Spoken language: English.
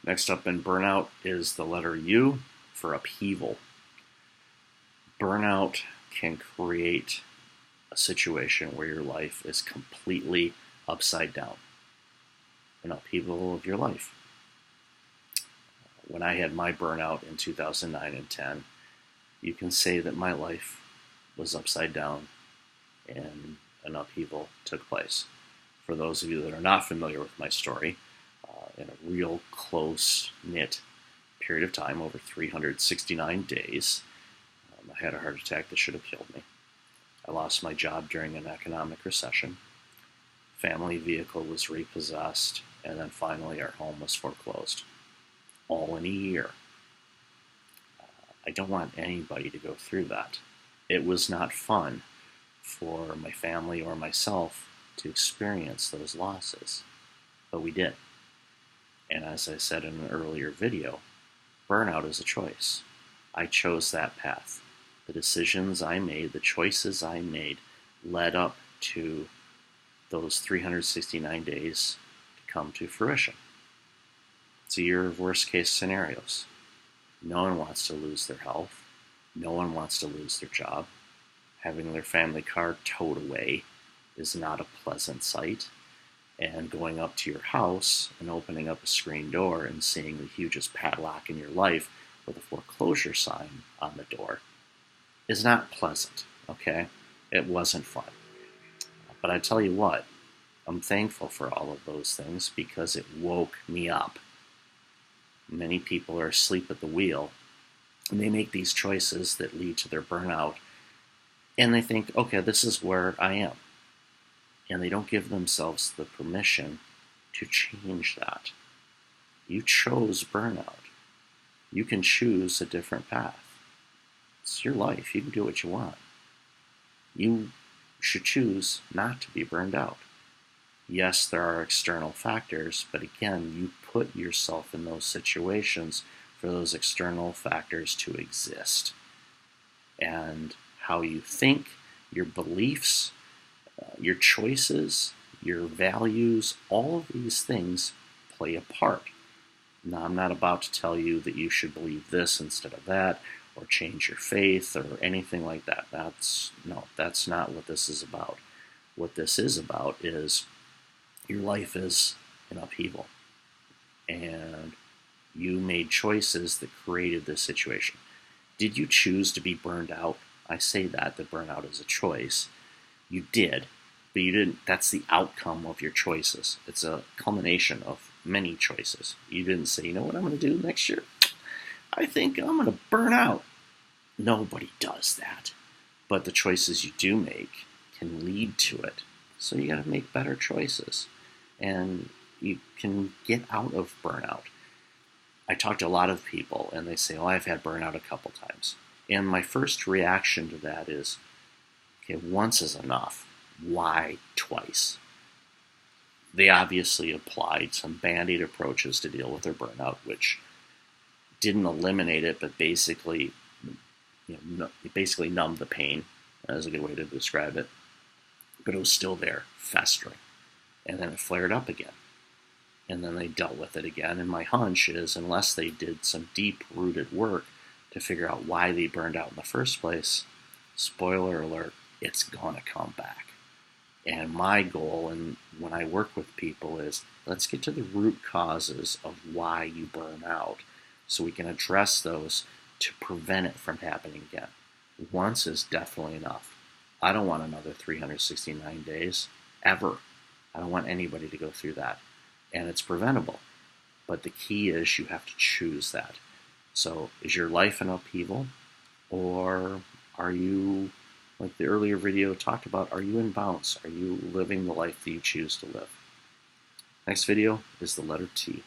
Next up in burnout is the letter U for upheaval. Burnout can create a situation where your life is completely upside down, an upheaval of your life. When I had my burnout in 2009 and 10, you can say that my life was upside down and an upheaval took place. For those of you that are not familiar with my story, in a real close-knit period of time, over 369 days, I had a heart attack that should have killed me. I lost my job during an economic recession. Family vehicle was repossessed, and then finally our home was foreclosed. All in a year. I don't want anybody to go through that. It was not fun for my family or myself to experience those losses, but we did. And as I said in an earlier video, burnout is a choice. I chose that path. The decisions I made, the choices I made, led up to those 369 days to come to fruition. It's a year of worst case scenarios. No one wants to lose their health. No one wants to lose their job. Having their family car towed away is not a pleasant sight. And going up to your house and opening up a screen door and seeing the hugest padlock in your life with a foreclosure sign on the door is not pleasant, okay? It wasn't fun. But I tell you what, I'm thankful for all of those things because it woke me up. Many people are asleep at the wheel, and they make these choices that lead to their burnout, and they think, okay, this is where I am. And they don't give themselves the permission to change that. You chose burnout. You can choose a different path. It's your life. You can do what you want. You should choose not to be burned out. Yes, there are external factors, but again, you put yourself in those situations for those external factors to exist. And how you think, your beliefs, your choices, your values, all of these things play a part. Now, I'm not about to tell you that you should believe this instead of that, or change your faith, or anything like that. That's not what this is about. What this is about is your life is an upheaval, and you made choices that created this situation. Did you choose to be burned out? I say that burnout is a choice. You did, but you didn't. That's the outcome of your choices. It's a culmination of many choices. You didn't say, you know what I'm going to do next year? I think I'm going to burn out. Nobody does that. But the choices you do make can lead to it. So you got to make better choices. And you can get out of burnout. I talk to a lot of people, and they say, oh, I've had burnout a couple times. And my first reaction to that is, okay, once is enough. Why twice? They obviously applied some band-aid approaches to deal with their burnout, which didn't eliminate it, but basically numbed the pain, is a good way to describe it. But it was still there, festering. And then it flared up again. And then they dealt with it again. And my hunch is, unless they did some deep-rooted work to figure out why they burned out in the first place, spoiler alert, it's gonna come back. And my goal, and when I work with people, is let's get to the root causes of why you burn out so we can address those to prevent it from happening again. Once is definitely enough. I don't want another 369 days, ever. I don't want anybody to go through that. And it's preventable. But the key is you have to choose that. So is your life an upheaval? Or are you, like the earlier video talked about, are you in balance? Are you living the life that you choose to live? Next video is the letter T.